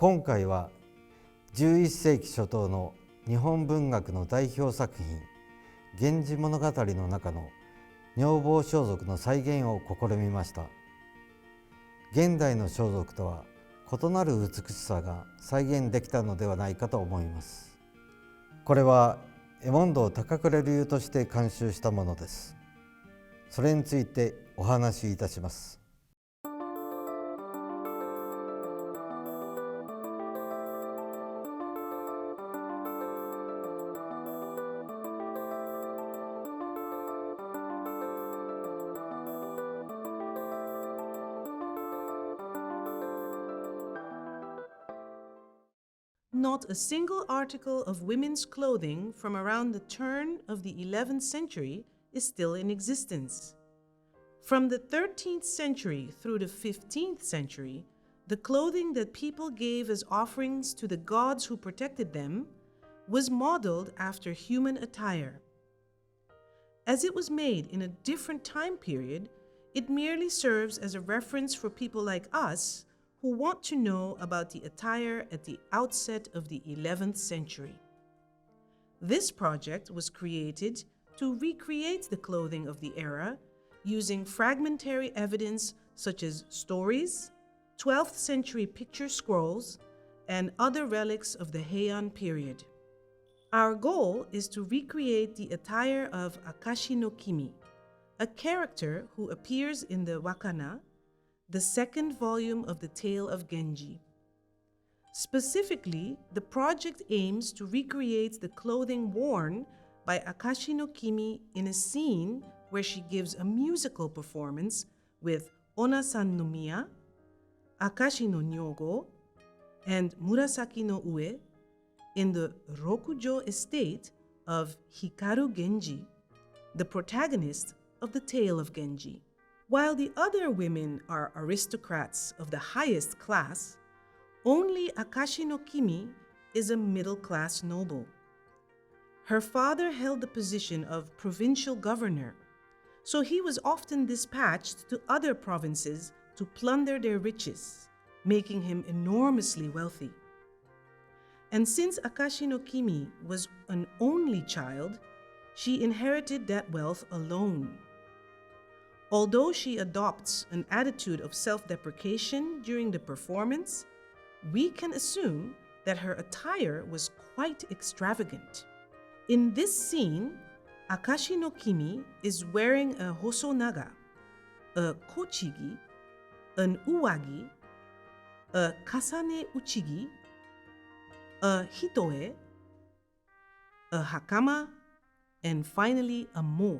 今回は11世紀初頭の日本文学の代表作品「源氏物語」の中の女房装束の再現を試みました。現代の装束とは異なる美しさが再現できたのではないかと思います。これは絵問答高倉流として監修したものです。それについてお話しいたします。Not a single article of women's clothing from around the turn of the 11th century is still in existence. From the 13th century through the 15th century, the clothing that people gave as offerings to the gods who protected them was modeled after human attire. As it was made in a different time period, it merely serves as a reference for people like us who want to know about the attire at the outset of the 11th century. This project was created to recreate the clothing of the era using fragmentary evidence such as stories, 12th century picture scrolls, and other relics of the Heian period. Our goal is to recreate the attire of Akashi no Kimi, a character who appears in the Wakana, the second volume of the Tale of Genji. Specifically, the project aims to recreate the clothing worn by Akashi no Kimi in a scene where she gives a musical performance with Ona-san no Miya, Akashi no Nyogo, and Murasaki no Ue in the Rokujo estate of Hikaru Genji, the protagonist of the Tale of Genji. While the other women are aristocrats of the highest class, only Akashi no Kimi is a middle-class noble. Her father held the position of provincial governor, so he was often dispatched to other provinces to plunder their riches, making him enormously wealthy. And since Akashi no Kimi was an only child, she inherited that wealth alone. Although she adopts an attitude of self-deprecation during the performance, we can assume that her attire was quite extravagant. In this scene, Akashi no Kimi is wearing a hosonaga, a kochigi, an uwagi, a kasane uchigi, a hitoe, a hakama, and finally a mo.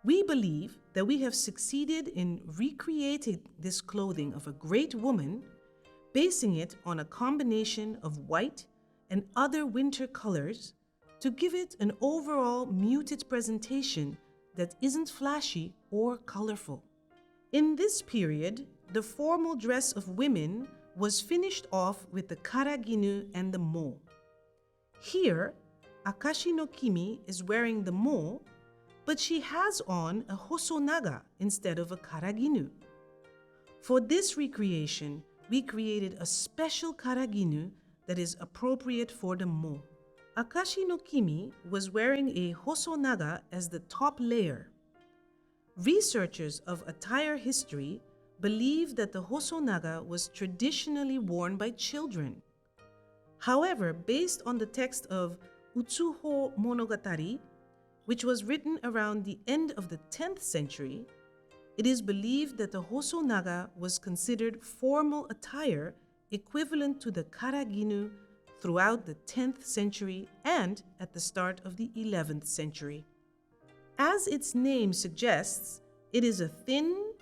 We believe that we have succeeded in recreating this clothing of a great woman, basing it on a combination of white and other winter colors to give it an overall muted presentation that isn't flashy or colorful. In this period, the formal dress of women was finished off with the karaginu and the mo. Here, Akashi no Kimi is wearing the mo, but she has on a hosonaga instead of a karaginu. For this recreation, we created a special karaginu that is appropriate for the mo. Akashi no Kimi was wearing a hosonaga as the top layer. Researchers of attire history believe that the hosonaga was traditionally worn by children. However, based on the text of Utsuho Monogatari, which was written around the end of the 10th century, it is believed that the hosonaga was considered formal attire equivalent to the karaginu throughout the 10th century and at the start of the 11th century. As its name suggests, it is a thin,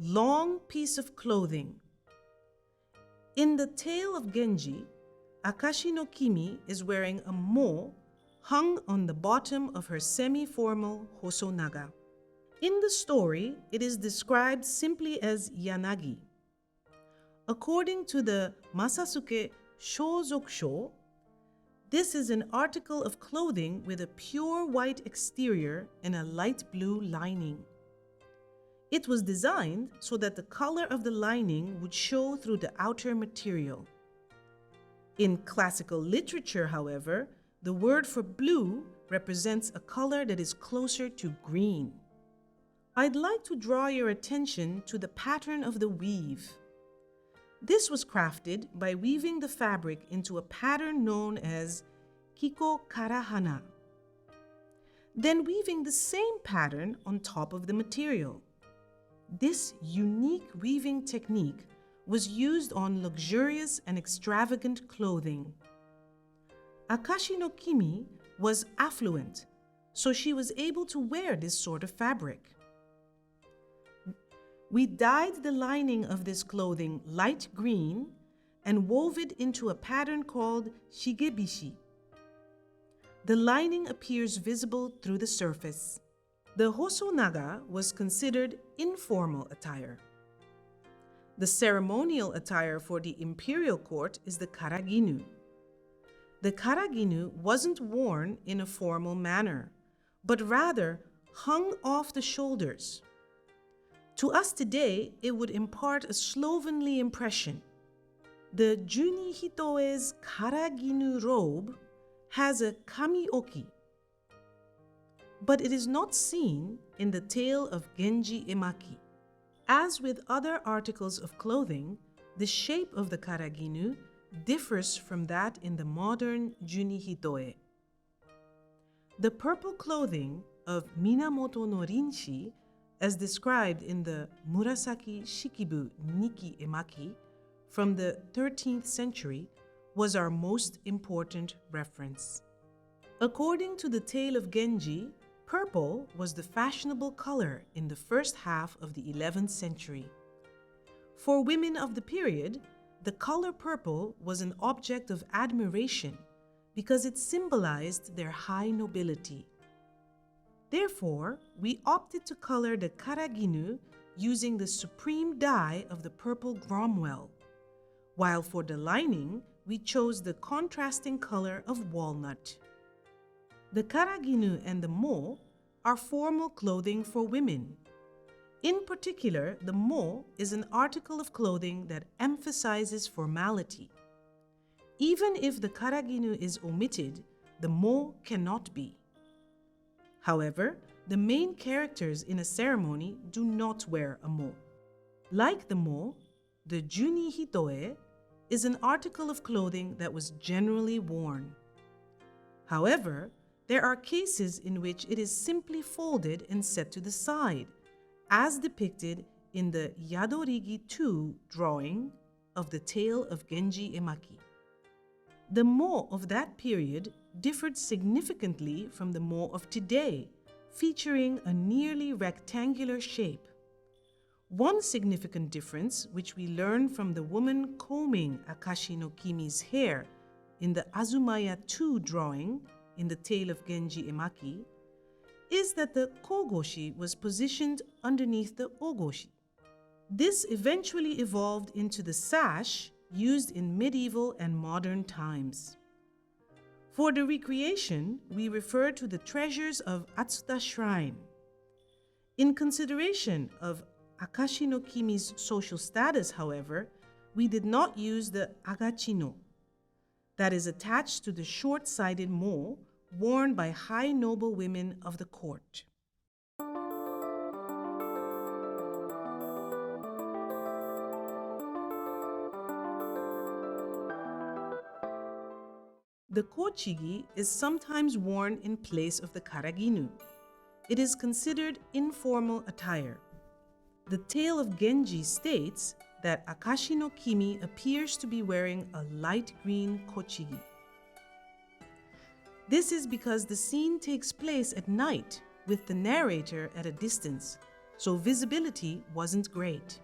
long piece of clothing. In the Tale of Genji, Akashi no Kimi is wearing a mo hung on the bottom of her semi-formal hosonaga. In the story, it is described simply as yanagi. According to the Masasuke Shouzokusho, this is an article of clothing with a pure white exterior and a light blue lining. It was designed so that the color of the lining would show through the outer material. In classical literature, however, the word for blue represents a color that is closer to green. I'd like to draw your attention to the pattern of the weave. This was crafted by weaving the fabric into a pattern known as kiko karahana, then weaving the same pattern on top of the material. This unique weaving technique was used on luxurious and extravagant clothing. Akashi no Kimi was affluent, so she was able to wear this sort of fabric. We dyed the lining of this clothing light green and wove it into a pattern called shigebishi. The lining appears visible through the surface. The hosonaga was considered informal attire. The ceremonial attire for the imperial court is the karaginu. The karaginu wasn't worn in a formal manner, but rather hung off the shoulders. To us today, it would impart a slovenly impression. The Juni Hitoe's karaginu robe has a kamioki, but it is not seen in the tale of Genji Emaki. As with other articles of clothing, the shape of the karaginu differs from that in the modern Juni Hitoe. The purple clothing of Minamoto no Rinshi, as described in the Murasaki Shikibu Nikki Emaki from the 13th century, was our most important reference. According to the tale of Genji, purple was the fashionable color in the first half of the 11th century. For women of the period, the color purple was an object of admiration because it symbolized their high nobility. Therefore, we opted to color the karaginu using the supreme dye of the purple gromwell, while for the lining, we chose the contrasting color of walnut. The karaginu and the mo are formal clothing for women. In particular, the mo is an article of clothing that emphasizes formality. Even if the karaginu is omitted, the mo cannot be. However, the main characters in a ceremony do not wear a mo. Like the mo, the Juni Hitoe is an article of clothing that was generally worn. However, there are cases in which it is simply folded and set to the side, as depicted in the Yadorigi 2 drawing of the tale of Genji Emaki. The mo of that period differed significantly from the mo of today, featuring a nearly rectangular shape. One significant difference, which we learn from the woman combing Akashi no Kimi's hair in the Azumaya 2 drawing in the tale of Genji Emaki, is that the kogoshi was positioned underneath the ogoshi. This eventually evolved into the sash used in medieval and modern times. For the recreation, we refer to the treasures of Atsuta Shrine. In consideration of Akashi no Kimi's social status, however, we did not use the agachino, that is attached to the short-sided mo worn by high noble women of the court. The kochigi is sometimes worn in place of the karaginu. It is considered informal attire. The tale of Genji states that Akashi no Kimi appears to be wearing a light green kochigi. This is because the scene takes place at night with the narrator at a distance, so visibility wasn't great.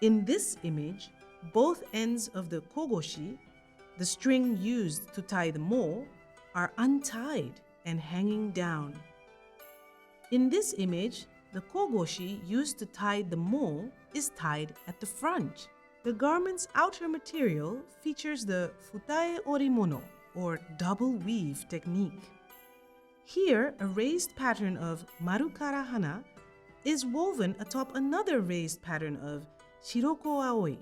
In this image, both ends of the kogoshi, the string used to tie the mo, are untied and hanging down. In this image, the kogoshi used to tie the mo is tied at the front. The garment's outer material features the futae orimono, or double weave technique. Here, a raised pattern of maru karahana is woven atop another raised pattern of shiroko aoi.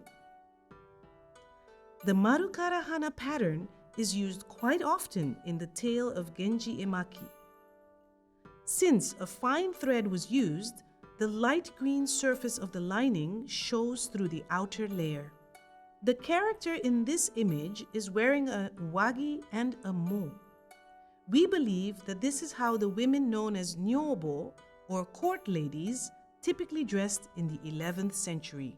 The marukara hana pattern is used quite often in the tale of Genji Emaki. Since a fine thread was used, the light green surface of the lining shows through the outer layer. The character in this image is wearing a wagi and a mo. We believe that this is how the women known as nyobo, or court ladies, typically dressed in the 11th century.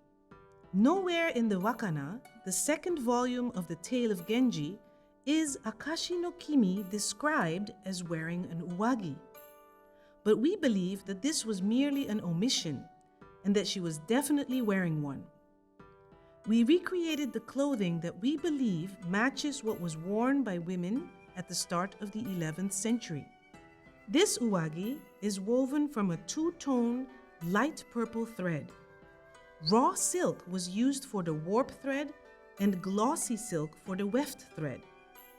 Nowhere in the Wakana, the second volume of the tale of Genji, is Akashi no Kimi described as wearing an uwagi. But we believe that this was merely an omission and that she was definitely wearing one. We recreated the clothing that we believe matches what was worn by women at the start of the 11th century. This uwagi is woven from a two-tone light purple thread. Raw silk was used for the warp thread and glossy silk for the weft thread,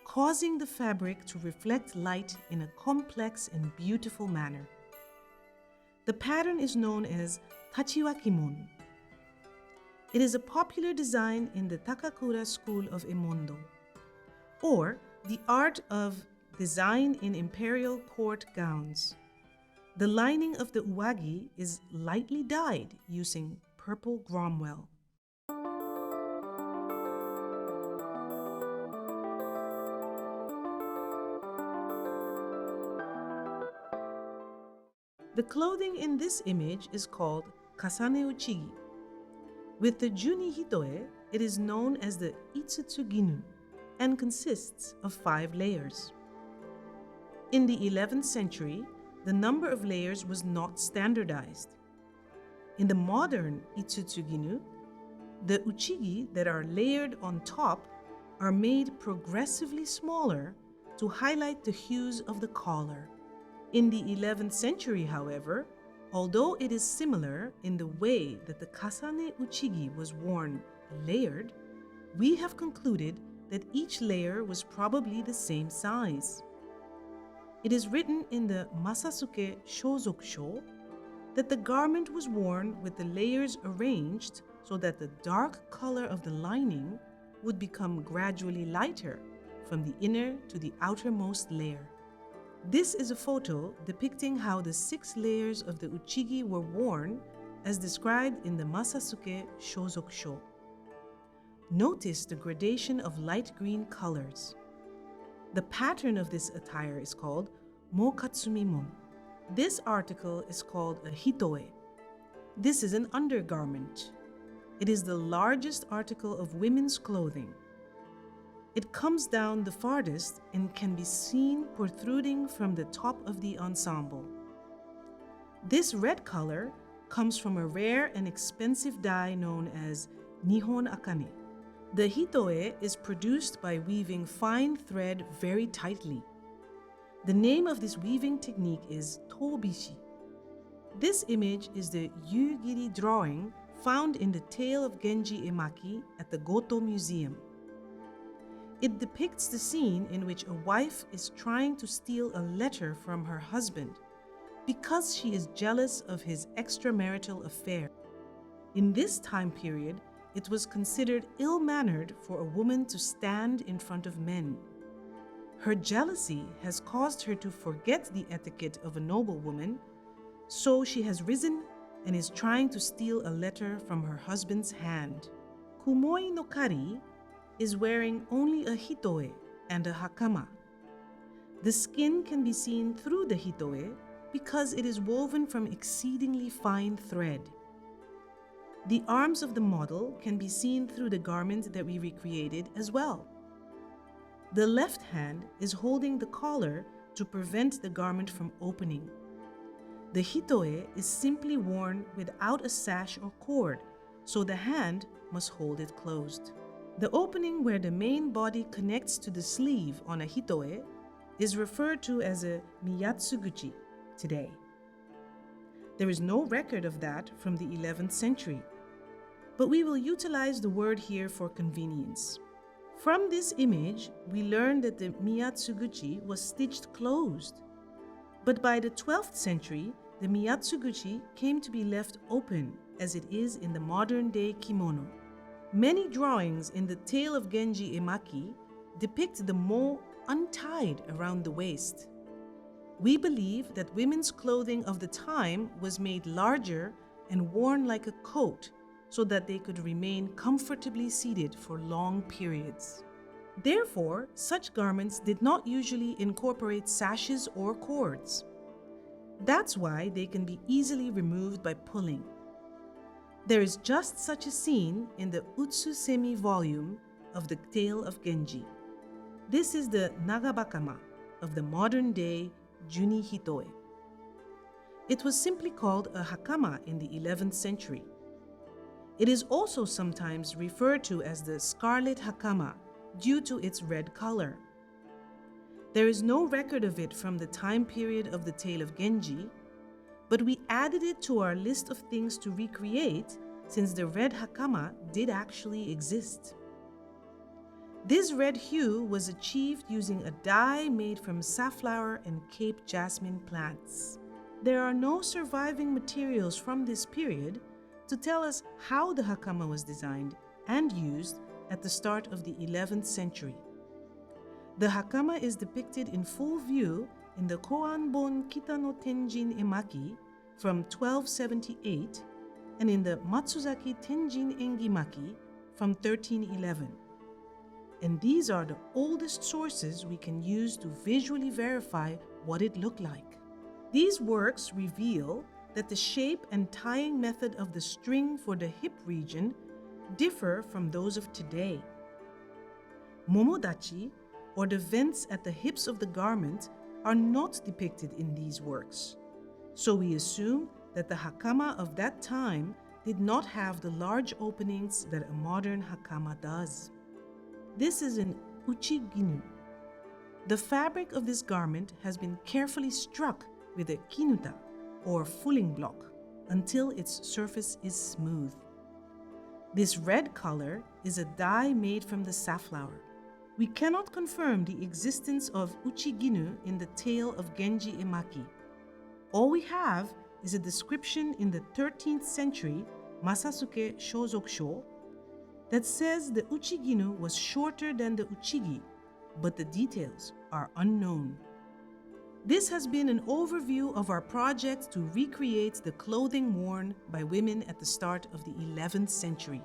causing the fabric to reflect light in a complex and beautiful manner. The pattern is known as tachiwakimon. It is a popular design in the Takakura school of Emondo, or the art of design in imperial court gowns. The lining of the uwagi is lightly dyed using purple gromwell. The clothing in this image is called kasane uchigi. With the juni hitoe, it is known as the itsutsuginu and consists of 5 layers. In the 11th century, the number of layers was not standardized. In the modern itsutsuginu, the uchigi that are layered on top are made progressively smaller to highlight the hues of the collar. In the 11th century, however, although it is similar in the way that the kasane uchigi was worn layered, we have concluded that each layer was probably the same size. It is written in the Masasuke Shozokusho that the garment was worn with the layers arranged so that the dark color of the lining would become gradually lighter from the inner to the outermost layer. This is a photo depicting how the 6 layers of the uchigi were worn as described in the Masasuke Shozokusho. Notice the gradation of light green colors. The pattern of this attire is called mokatsumimon. This article is called a hitoe. This is an undergarment. It is the largest article of women's clothing. It comes down the farthest and can be seen protruding from the top of the ensemble. This red color comes from a rare and expensive dye known as Nihon Akane. The hitoe is produced by weaving fine thread very tightly. The name of this weaving technique is tobishi. This image is the yugiri drawing found in the tale of Genji Emaki at the Goto Museum. It depicts the scene in which a wife is trying to steal a letter from her husband because she is jealous of his extramarital affair. In this time period, it was considered ill-mannered for a woman to stand in front of men. Her jealousy has caused her to forget the etiquette of a noblewoman, so she has risen and is trying to steal a letter from her husband's hand. Kumoi no Kari is wearing only a hitoe and a hakama. The skin can be seen through the hitoe because it is woven from exceedingly fine thread. The arms of the model can be seen through the garment that we recreated as well. The left hand is holding the collar to prevent the garment from opening. The hitoe is simply worn without a sash or cord, so the hand must hold it closed. The opening where the main body connects to the sleeve on a hitoe is referred to as a miyatsuguchi today. There is no record of that from the 11th century, but we will utilize the word here for convenience. From this image, we learn that the miyatsuguchi was stitched closed, but by the 12th century, the miyatsuguchi came to be left open as it is in the modern-day kimono. Many drawings in the Tale of Genji Emaki depict the mo untied around the waist. We believe that women's clothing of the time was made larger and worn like a coat so that they could remain comfortably seated for long periods. Therefore, such garments did not usually incorporate sashes or cords. That's why they can be easily removed by pulling. There is just such a scene in the Utsusemi volume of the Tale of Genji. This is the Nagabakama of the modern-day Juni Hitoe. It was simply called a hakama in the 11th century. It is also sometimes referred to as the scarlet hakama due to its red color. There is no record of it from the time period of the Tale of Genji, but we added it to our list of things to recreate since the red hakama did actually exist. This red hue was achieved using a dye made from safflower and Cape jasmine plants. There are no surviving materials from this period to tell us how the hakama was designed and used at the start of the 11th century. The hakama is depicted in full view in the Koanbon Kitano Tenjin Emaki from 1278 and in the Matsuzaki Tenjin Engimaki from 1311. And these are the oldest sources we can use to visually verify what it looked like. These works reveal that the shape and tying method of the string for the hip region differ from those of today. Momodachi, or the vents at the hips of the garment, are not depicted in these works. So we assume that the hakama of that time did not have the large openings that a modern hakama does. This is an uchiginu. The fabric of this garment has been carefully struck with a kinuta, or fulling block, until its surface is smooth. This red color is a dye made from the safflower. We cannot confirm the existence of uchiginu in the Tale of Genji Emaki. All we have is a description in the 13th century Masasuke Shozokusho that says the uchiginu was shorter than the uchigi, but the details are unknown. This has been an overview of our project to recreate the clothing worn by women at the start of the 11th century.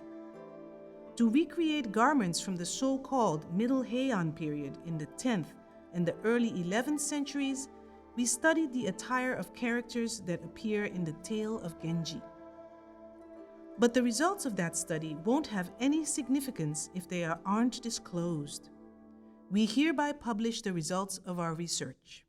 To recreate garments from the so-called Middle Heian period in the 10th and the early 11th centuries, we studied the attire of characters that appear in the Tale of Genji. But the results of that study won't have any significance if they aren't disclosed. We hereby publish the results of our research.